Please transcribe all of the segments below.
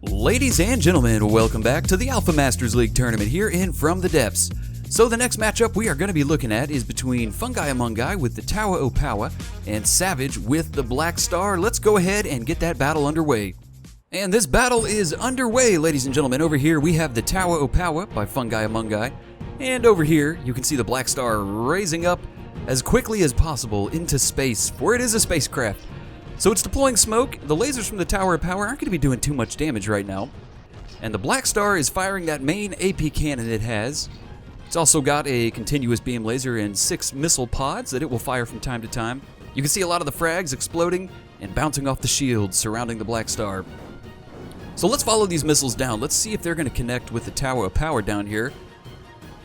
Ladies and gentlemen, welcome back to the AlphaMasters League tournament here in From the Depths. So the next matchup we are going to be looking at is between Fungi Among Guy with the Towah O Powah and Savage with the Black Star. Let's go ahead and get that battle underway. And this battle is underway, ladies and gentlemen. Over here we have the Towah O Powah by Fungi Among Guy. And over here you can see the Black Star raising up as quickly as possible into space, for it is a spacecraft. So it's deploying smoke. The lasers from the Towah O Powah aren't going to be doing too much damage right now. And the Black Star is firing that main AP cannon it has. It's also got a continuous beam laser and 6 missile pods that it will fire from time to time. You can see a lot of the frags exploding and bouncing off the shields surrounding the Black Star. So let's follow these missiles down. Let's see if they're going to connect with the Towah O Powah down here.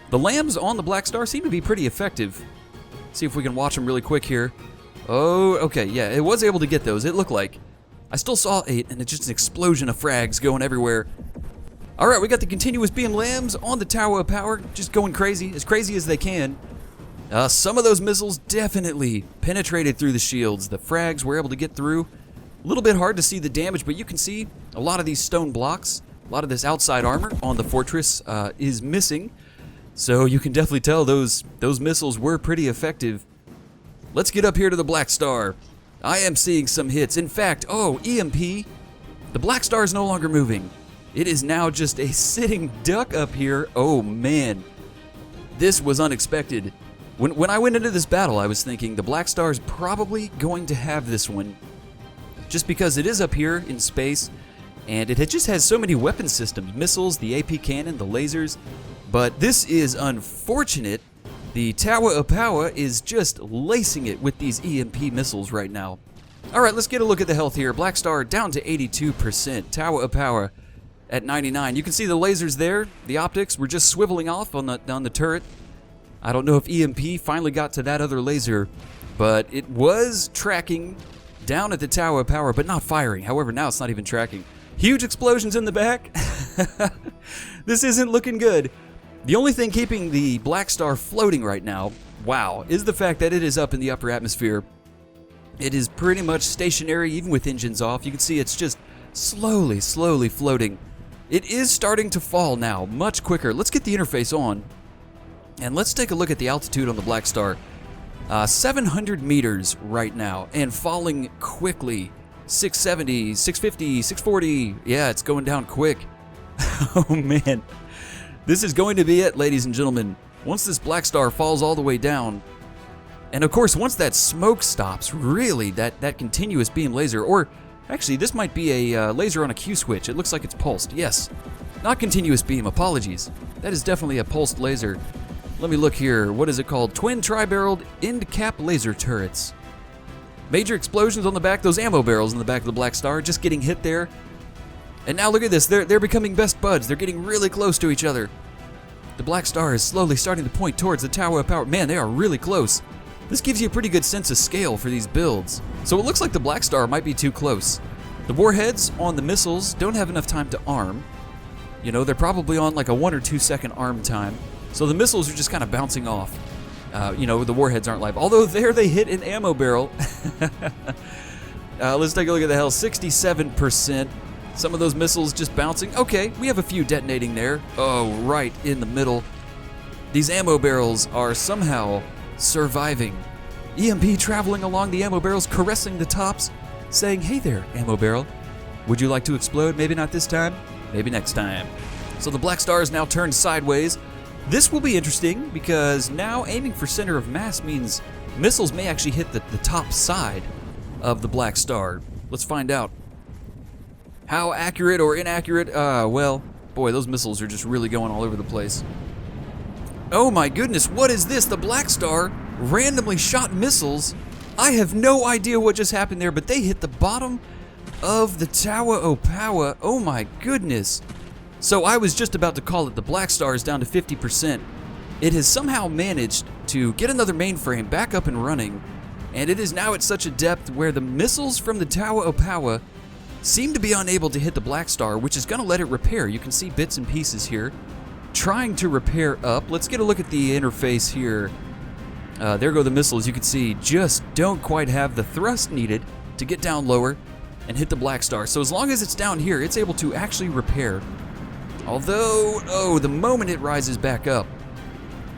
The lambs on the Black Star seem to be pretty effective. See if we can watch them really quick here. Oh, okay, yeah, it was able to get those, it looked like. I still saw 8, and it's just an explosion of frags going everywhere. Alright, we got the continuous beam lambs on the Towah O Powah, just going crazy as they can. Some of those missiles definitely penetrated through the shields. The frags were able to get through. A little bit hard to see the damage, but you can see a lot of these stone blocks, a lot of this outside armor on the fortress is missing. So you can definitely tell those missiles were pretty effective. Let's get up here to the Black Star. I am seeing some hits. In fact, EMP. The Black Star is no longer moving. It is now just a sitting duck up here. Oh man, this was unexpected. When I went into this battle, I was thinking the Black Star is probably going to have this one, just because it is up here in space, and it just has so many weapon systems, missiles, the AP cannon, the lasers. But this is unfortunate. The Towah O Powah is just lacing it with these EMP missiles right now. Alright, let's get a look at the health here. Black Star down to 82%. Towah O Powah at 99. You can see the lasers there. The optics were just swiveling off on the turret. I don't know if EMP finally got to that other laser, but it was tracking down at the Towah O Powah, but not firing. However, now it's not even tracking. Huge explosions in the back. This isn't looking good. The only thing keeping the Black Star floating right now, wow, is the fact that it is up in the upper atmosphere. It is pretty much stationary, even with engines off. You can see it's just slowly floating. It is starting to fall now, much quicker. Let's get the interface on, and let's take a look at the altitude on the Black Star. 700 meters right now, and falling quickly. 670, 650, 640. Yeah, it's going down quick. Oh man. This is going to be it, ladies and gentlemen. Once this Black Star falls all the way down, and of course once that smoke stops, really, that continuous beam laser, or actually this might be a laser on a Q switch. It looks like it's pulsed. Yes, not continuous beam, apologies. That is definitely a pulsed laser. Let me look here. What is it called? Twin tri-barreled end cap laser turrets. Major explosions on the back. Those ammo barrels in the back of the Black Star just getting hit there. And now look at this, they're becoming best buds. They're getting really close to each other. The Black Star is slowly starting to point towards the Towah O Powah. Man, they are really close. This gives you a pretty good sense of scale for these builds. So it looks like the Black Star might be too close. The warheads on the missiles don't have enough time to arm. You know, they're probably on like a 1 or 2 second arm time. So the missiles are just kind of bouncing off. The warheads aren't live. Although there they hit an ammo barrel. Let's take a look at the health. 67%. Some of those missiles just bouncing. Okay, we have a few detonating there. Oh, right in the middle. These ammo barrels are somehow surviving. EMP traveling along the ammo barrels, caressing the tops, saying, "Hey there, ammo barrel. Would you like to explode? Maybe not this time, maybe next time." So the Black Star is now turned sideways. This will be interesting because now aiming for center of mass means missiles may actually hit the top side of the Black Star. Let's find out. How accurate or inaccurate? Well, boy, those missiles are just really going all over the place. Oh my goodness, what is this? The Black Star randomly shot missiles. I have no idea what just happened there, but they hit the bottom of the Towah O Powah. Oh my goodness. So I was just about to call it. The Black Star is down to 50%. It has somehow managed to get another mainframe back up and running, and it is now at such a depth where the missiles from the Towah O Powah seem to be unable to hit the Black Star, which is going to let it repair. You can see bits and pieces here trying to repair up. Let's get a look at the interface here. There go the missiles. You can see just don't quite have the thrust needed to get down lower. and hit the black star. So as long as it's down here, it's able to actually repair. Although, oh, the moment it rises back up,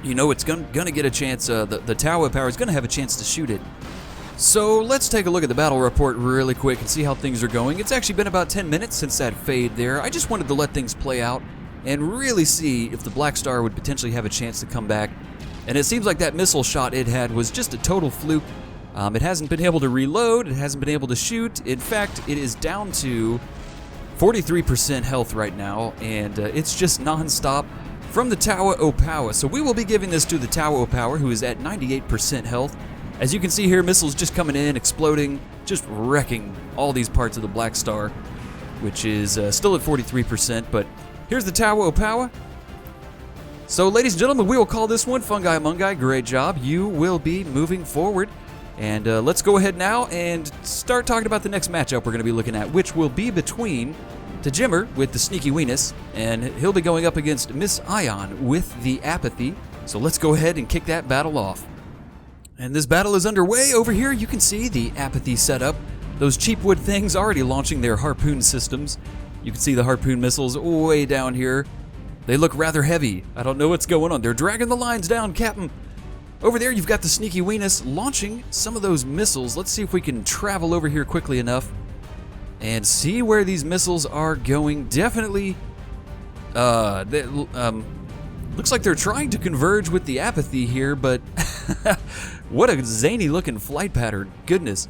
you know it's gonna get a chance, the Towah O Powah is gonna have a chance to shoot it. So let's take a look at the battle report really quick and see how things are going. It's actually been about 10 minutes since that fade there. I just wanted to let things play out and really see if the black star would potentially have a chance to come back. And it seems like that missile shot it had was just a total fluke. It hasn't been able to reload, it hasn't been able to shoot. In fact, it is down to 43% health right now, and it's just non-stop from the Towah O Powah. So we will be giving this to the Towah O Powah, who is at 98% health. As you can see here, missiles just coming in, exploding, just wrecking all these parts of the black star, which is still at 43%, but here's the Towah O Powah. So ladies and gentlemen, we will call this one Fungi Mungi. Great job. You will be moving forward. And let's go ahead now and start talking about the next matchup we're going to be looking at, which will be between Tajimmer with the Sneaky Weenus, and he'll be going up against Miss Ion with the Apathy. So let's go ahead and kick that battle off. And this battle is underway. Over here you can see the Apathy setup. Those cheap wood things already launching their harpoon systems. You can see the harpoon missiles way down here. They look rather heavy. I don't know what's going on. They're dragging the lines down, Captain. Over there you've got the Sneaky Weenus launching some of those missiles. Let's see if we can travel over here quickly enough and see where these missiles are going. Definitely, looks like they're trying to converge with the Apathy here, but what a zany looking flight pattern. Goodness.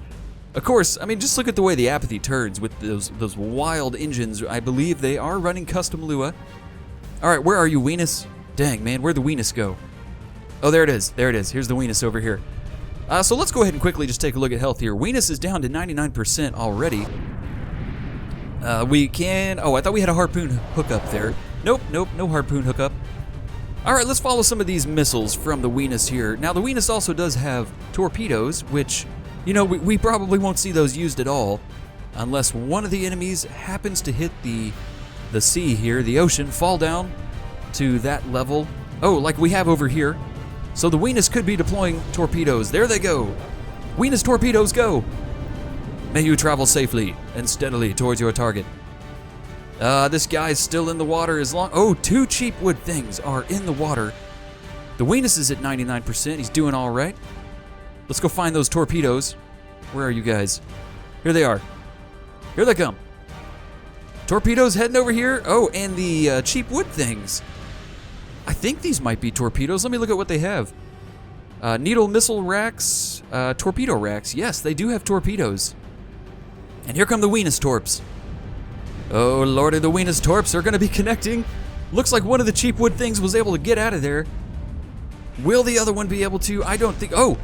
Of course, I mean, just look at the way the Apathy turns with those wild engines. I believe they are running custom Lua. All right, where are you, Weenus? Dang, man, where'd the Weenus go? Oh, there it is. There it is. Here's the Weenus over here. So let's go ahead and quickly just take a look at health here. Weenus is down to 99% already. We can... Oh, I thought we had a harpoon hookup there. Nope, nope, no harpoon hookup. All right, let's follow some of these missiles from the Weenus here. Now, the Weenus also does have torpedoes, which, you know, we probably won't see those used at all unless one of the enemies happens to hit the sea here, the ocean, fall down to that level. Oh, like we have over here. So the Weenus could be deploying torpedoes. There they go. Weenus torpedoes go. May you travel safely and steadily towards your target. This guy's still in the water as long... Oh, two cheap wood things are in the water. The Weenus is at 99%. He's doing all right. Let's go find those torpedoes. Where are you guys? Here they are. Here they come. Torpedoes heading over here. Oh, and the cheap wood things. I think these might be torpedoes. Let me look at what they have. Needle missile racks, torpedo racks. Yes, they do have torpedoes. And here come the Weenus torps. Oh, lordy, the Weenus torps are going to be connecting. Looks like one of the cheap wood things was able to get out of there. Will the other one be able to? I don't think... Oh,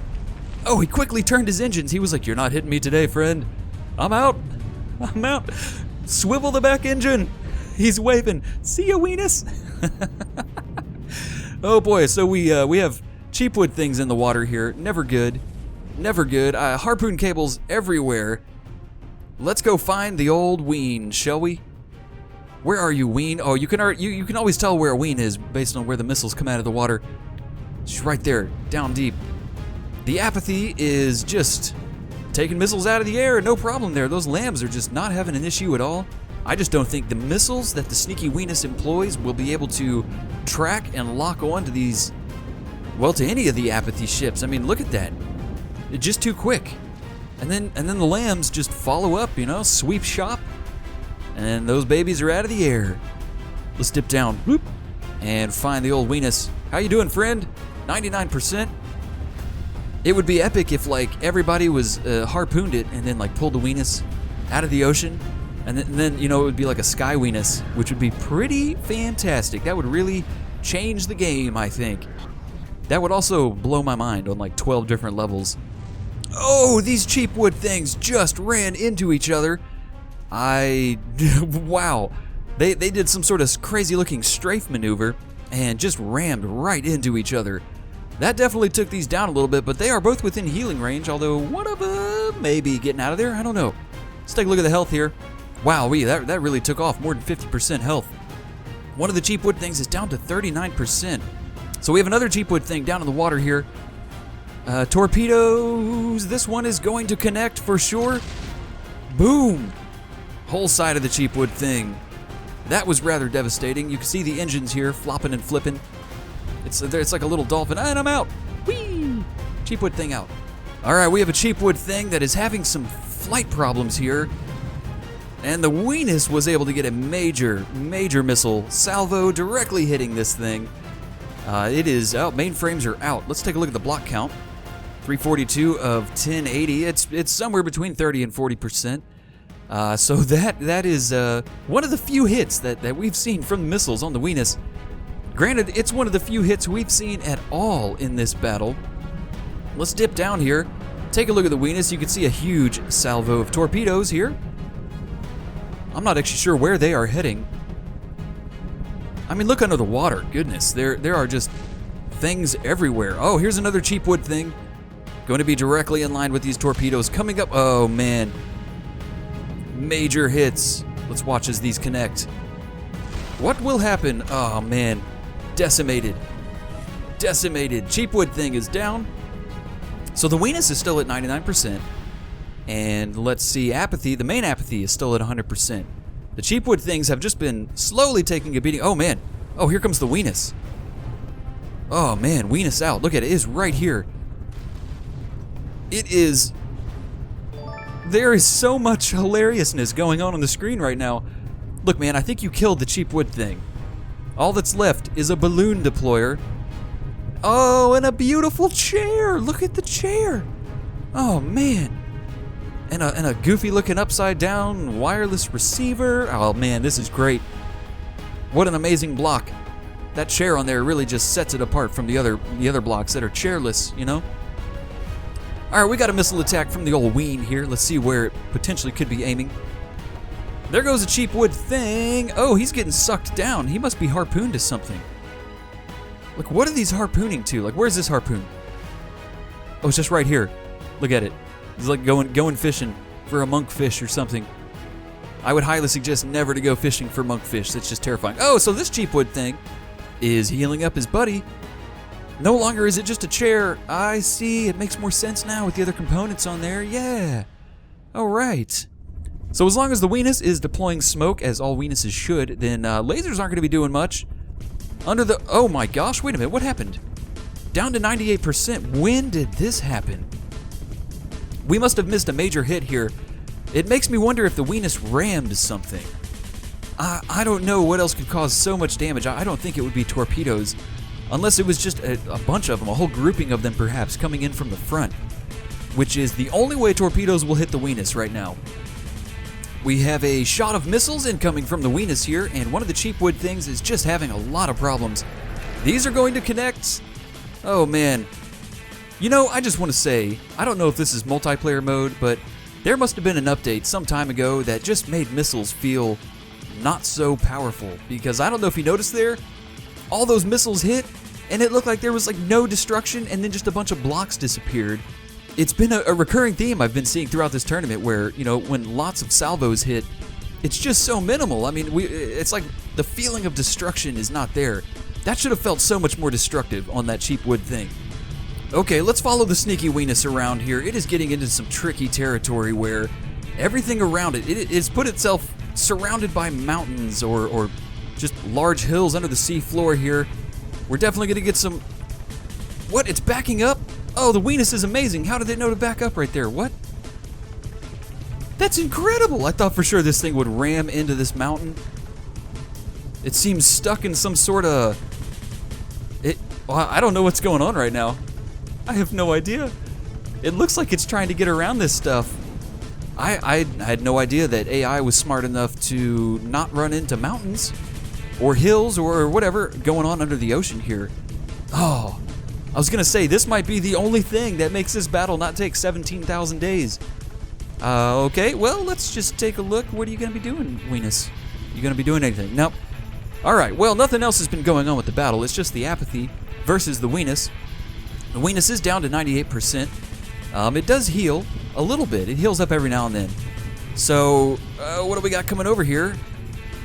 he quickly turned his engines. He was like, you're not hitting me today, friend. I'm out. I'm out. Swivel the back engine. He's waving. See ya, Weenus. Oh boy, so we have cheap wood things in the water here. Never good. Never good. Harpoon cables everywhere. Let's go find the old Ween, shall we? Where are you, Ween? Oh, you can always tell where a Ween is based on where the missiles come out of the water. She's right there, down deep. The Apathy is just taking missiles out of the air, no problem there. Those lambs are just not having an issue at all. I just don't think the missiles that the Sneaky Weenus employs will be able to track and lock on to these, well, to any of the Apathy ships. I mean, look at that. It's just too quick. And then the lambs just follow up, you know, sweep shop, and those babies are out of the air. Let's dip down, whoop, and find the old Weenus. How you doing, friend? 99%. It would be epic if, like, everybody was harpooned it and then, like, pulled the Weenus out of the ocean. And then, you know, it would be like a Sky Weenus, which would be pretty fantastic. That would really change the game, I think. That would also blow my mind on like 12 different levels. Oh, these cheap wood things just ran into each other. Wow. They did some sort of crazy looking strafe maneuver and just rammed right into each other. That definitely took these down a little bit, but they are both within healing range, although one of them may be getting out of there. I don't know. Let's take a look at the health here. Wow, that really took off, more than 50% health. One of the cheap wood things is down to 39%. So we have another cheap wood thing down in the water here. Torpedoes, this one is going to connect for sure. Boom! Whole side of the cheap wood thing. That was rather devastating. You can see the engines here flopping and flipping. It's like a little dolphin. And I'm out. Whee! Cheap wood thing out. All right, we have a cheap wood thing that is having some flight problems here. And the Weenus was able to get a major missile salvo directly hitting this thing. It is out. Mainframes are out. Let's take a look at the block count. 342 of 1080. It's somewhere between 30 and 40%. So that is one of the few hits that we've seen from missiles on the Weenus. Granted, it's one of the few hits we've seen at all in this battle. Let's dip down here. Take a look at the Weenus. You can see a huge salvo of torpedoes here. I'm not actually sure where they are heading. I mean, look under the water. Goodness, there are just things everywhere. Oh, here's another cheap wood thing. Going to be directly in line with these torpedoes coming up. Oh, man. Major hits. Let's watch as these connect. What will happen? Oh, man. Decimated. Decimated. Cheap wood thing is down. So the Weenus is still at 99%. And let's see, Apathy, the main Apathy is still at 100%. The cheap wood things have just been slowly taking a beating. Oh, man. Oh, here comes the Weenus. Oh, man, Weenus out. Look at it. It is right here. It is... There is so much hilariousness going on the screen right now. Look, man, I think you killed the cheap wood thing. All that's left is a balloon deployer. Oh, and a beautiful chair. Look at the chair. Oh, man. And a goofy-looking upside-down wireless receiver. Oh, man, this is great. What an amazing block. That chair on there really just sets it apart from the other blocks that are chairless, you know? All right, we got a missile attack from the old Ween here. Let's see where it potentially could be aiming. There goes a cheap wood thing. Oh, he's getting sucked down. He must be harpooned to something. Look, what are these harpooning to? Like, where's this harpoon? Oh, it's just right here. Look at it. He's like going fishing for a monkfish or something. I would highly suggest never to go fishing for monkfish. That's just terrifying. Oh, so this cheap wood thing is healing up his buddy. No longer is it just a chair. I see. It makes more sense now with the other components on there. Yeah. All right. So as long as the Weenus is deploying smoke, as all Weenuses should, then lasers aren't going to be doing much. Under the... Oh my gosh, wait a minute. What happened? Down to 98%. When did this happen? We must have missed a major hit here. It makes me wonder if the Weenus rammed something. I don't know what else could cause so much damage. I don't think it would be torpedoes. Unless it was just a bunch of them, a whole grouping of them perhaps, coming in from the front. Which is the only way torpedoes will hit the Weenus right now. We have a shot of missiles incoming from the Weenus here, and one of the cheap wood things is just having a lot of problems. These are going to connect. Oh man. You know, I just want to say, I don't know if this is multiplayer mode, but there must have been an update some time ago that just made missiles feel not so powerful. Because I don't know if you noticed there, all those missiles hit, and it looked like there was like no destruction, and then just a bunch of blocks disappeared. It's been a recurring theme I've been seeing throughout this tournament where, you know, when lots of salvos hit, it's just so minimal. I mean, it's like the feeling of destruction is not there. That should have felt so much more destructive on that cheap wood thing. Okay, let's follow the Sneaky Weenus around here. It is getting into some tricky territory where everything around it is put itself surrounded by mountains or just large hills under the sea floor here. We're definitely going to get some... What? It's backing up? Oh, the Weenus is amazing. How did they know to back up right there? What? That's incredible. I thought for sure this thing would ram into this mountain. It seems stuck in some sort of... Well, I don't know what's going on right now. I have no idea. It looks like it's trying to get around this stuff. I had no idea that AI was smart enough to not run into mountains or hills or whatever going on under the ocean here. Oh, I was gonna say, this might be the only thing that makes this battle not take 17,000 days. Okay, well, let's just take a look. What are you gonna be doing, Weenus? You gonna be doing anything? Nope. Alright, well, nothing else has been going on with the battle. It's just the Apathy versus the Weenus. The Weenus is down to 98%. It does heal a little bit. It heals up every now and then. So, what do we got coming over here?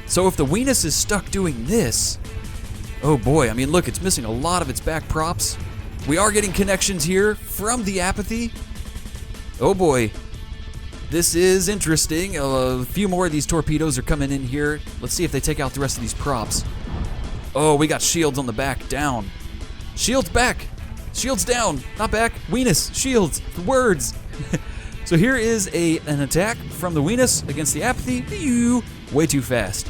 So if the Weenus is stuck doing this, oh boy, I mean, look, it's missing a lot of its back props. We are getting connections here from the Apathy. Oh boy. This is interesting. A few more of these torpedoes are coming in here. Let's see if they take out the rest of these props. Oh, we got shields on the back. Down. Shields back. Shields down. Not back. Weenus. Shields. Words. So here is an attack from the Weenus against the Apathy. Way too fast.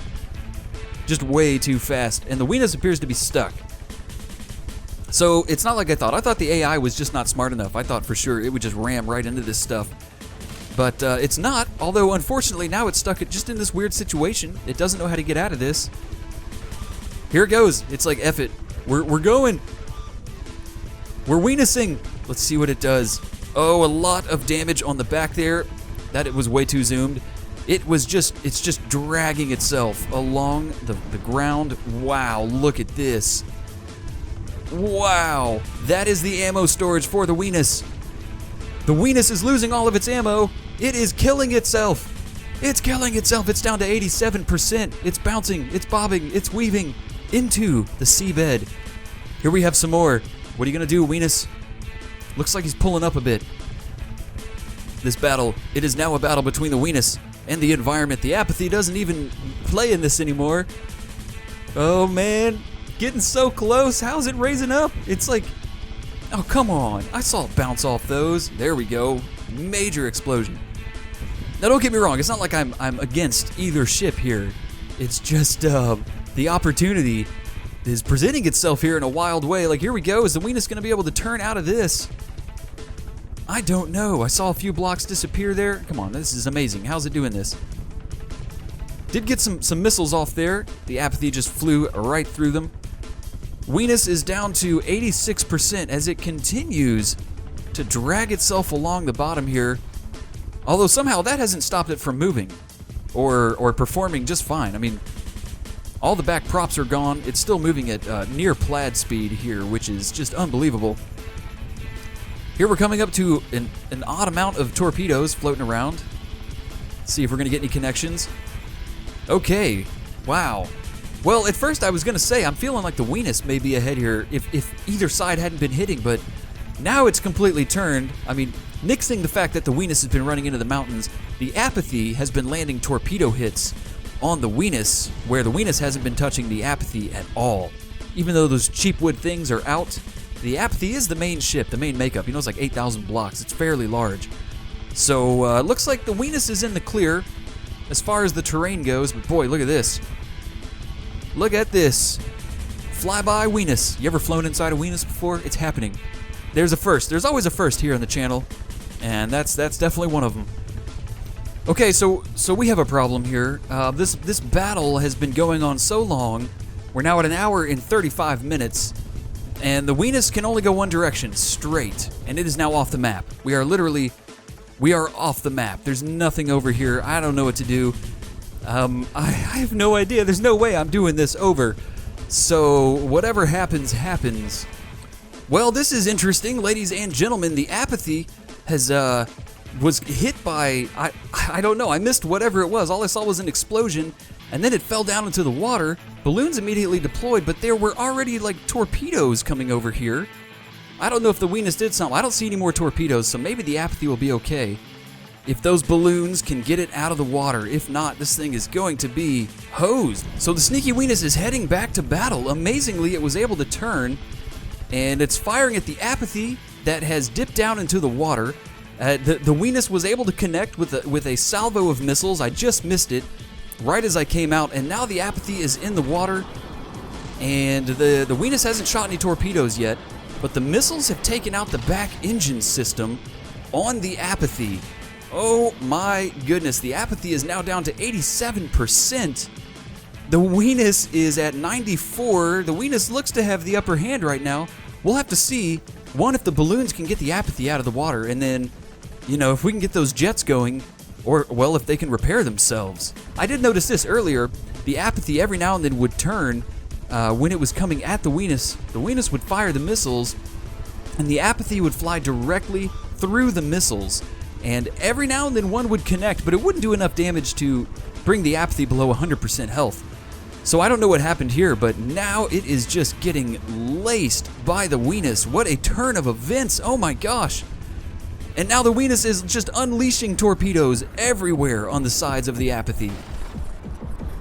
Just way too fast. And the Weenus appears to be stuck. So it's not like I thought. I thought the AI was just not smart enough. I thought for sure it would just ram right into this stuff. But it's not, although unfortunately now it's stuck just in this weird situation. It doesn't know how to get out of this. Here it goes. It's like, F it. We're going. We're Weenusing. Let's see what it does. Oh, a lot of damage on the back there. That it was way too zoomed. It's just dragging itself along the ground. Wow, look at this. Wow, that is the ammo storage for the Weenus. The Weenus is losing all of its ammo. It is killing itself. It's killing itself. It's down to 87%. It's bouncing, it's bobbing, it's weaving into the seabed. Here we have some more. What are you gonna do, Weenus? Looks like he's pulling up a bit. This battle, it is now a battle between the Weenus and the environment. The Apathy doesn't even play in this anymore. Oh man, getting so close. How's it raising up? It's like, oh come on. I saw it bounce off those. There we go. Major explosion. Now don't get me wrong, it's not like I'm against either ship here. It's just the opportunity is presenting itself here in a wild way. Like here we go. Is the Weenus gonna be able to turn out of this? I don't know. I saw a few blocks disappear there. Come on, this is amazing. How's it doing this? Did get some missiles off there. The Apathy just flew right through them. Weenus is down to 86% as it continues to drag itself along the bottom here. Although somehow that hasn't stopped it from moving or performing just fine. I mean, all the back props are gone. It's still moving at near plaid speed here, which is just unbelievable. Here we're coming up to an odd amount of torpedoes floating around. Let's see if we're going to get any connections. Okay, wow. Well, at first I was going to say I'm feeling like the Weenus may be ahead here if either side hadn't been hitting, but now it's completely turned. I mean, nixing the fact that the Weenus has been running into the mountains, the Apathy has been landing torpedo hits on the Weenus, where the Weenus hasn't been touching the Apathy at all. Even though those cheap wood things are out, the Apathy is the main ship, the main makeup. You know, it's like 8,000 blocks. It's fairly large. So, looks like the Weenus is in the clear as far as the terrain goes, but boy, look at this. Look at this. Flyby Weenus. You ever flown inside a Weenus before? It's happening. There's a first. There's always a first here on the channel, and that's definitely one of them. Okay, so we have a problem here. This battle has been going on so long. We're now at 1 hour and 35 minutes, and the Weenus can only go one direction, straight, and it is now off the map. We are off the map. There's nothing over here. I don't know what to do. I have no idea. There's no way I'm doing this over. So whatever happens, happens. Well, this is interesting, ladies and gentlemen. The Apathy was hit by, I don't know, I missed whatever it was. All I saw was an explosion, and then it fell down into the water. Balloons immediately deployed, but there were already like torpedoes coming over here. I don't know if the Weenus did something. I don't see any more torpedoes, so maybe the Apathy will be okay if those balloons can get it out of the water. If not, this thing is going to be hosed. So the Sneaky Weenus is heading back to battle. Amazingly, it was able to turn, and it's firing at the Apathy that has dipped down into the water. The Weenus was able to connect with a salvo of missiles. I just missed it right as I came out, and now the Apathy is in the water, and the Weenus hasn't shot any torpedoes yet, but the missiles have taken out the back engine system on the Apathy. Oh my goodness, the Apathy is now down to 87%. The Weenus is at 94. The Weenus looks to have the upper hand right now. We'll have to see, one, if the balloons can get the Apathy out of the water, and then, you know, if we can get those jets going, or, well, if they can repair themselves. I did notice this earlier. The Apathy every now and then would turn when it was coming at the Weenus. The Weenus would fire the missiles, and the Apathy would fly directly through the missiles. And every now and then one would connect, but it wouldn't do enough damage to bring the Apathy below 100% health. So I don't know what happened here, but now it is just getting laced by the Weenus. What a turn of events, oh my gosh. And now the Weenus is just unleashing torpedoes everywhere on the sides of the Apathy.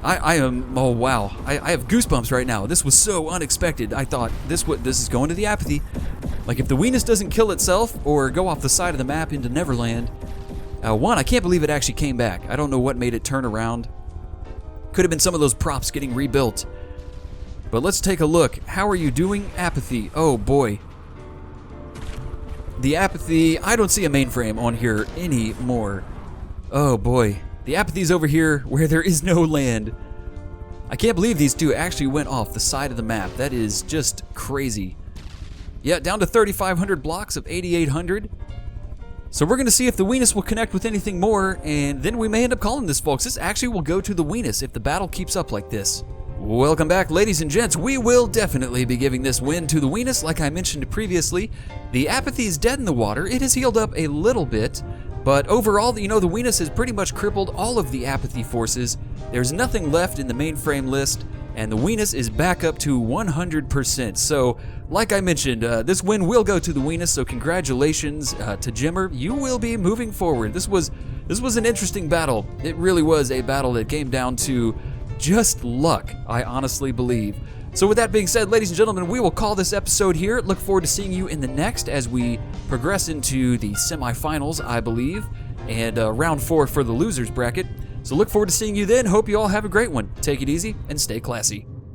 I am, oh wow, I have goosebumps right now. This was so unexpected. I thought this is going to the Apathy. Like, if the Weenus doesn't kill itself or go off the side of the map into Neverland. I can't believe it actually came back. I don't know what made it turn around. Could have been some of those props getting rebuilt. But let's take a look. How are you doing, Apathy? Oh boy. The Apathy, I don't see a mainframe on here anymore. Oh boy. The Apathy's over here where there is no land. I can't believe these two actually went off the side of the map. That is just crazy. Yeah, down to 3,500 blocks of 8,800. So we're going to see if the Weenus will connect with anything more, and then we may end up calling this, folks. This actually will go to the Weenus if the battle keeps up like this. Welcome back, ladies and gents. We will definitely be giving this win to the Weenus, like I mentioned previously. The Apathy is dead in the water. It has healed up a little bit, but overall, the Weenus has pretty much crippled all of the Apathy forces. There's nothing left in the mainframe list, and the Weenus is back up to 100%. So, like I mentioned, this win will go to the Weenus, so congratulations to Jimmer. You will be moving forward. This was an interesting battle. It really was a battle that came down to just luck, I honestly believe. So with that being said, ladies and gentlemen, we will call this episode here. Look forward to seeing you in the next as we progress into the semifinals, I believe, and round 4 for the losers bracket. So look forward to seeing you then. Hope you all have a great one. Take it easy and stay classy.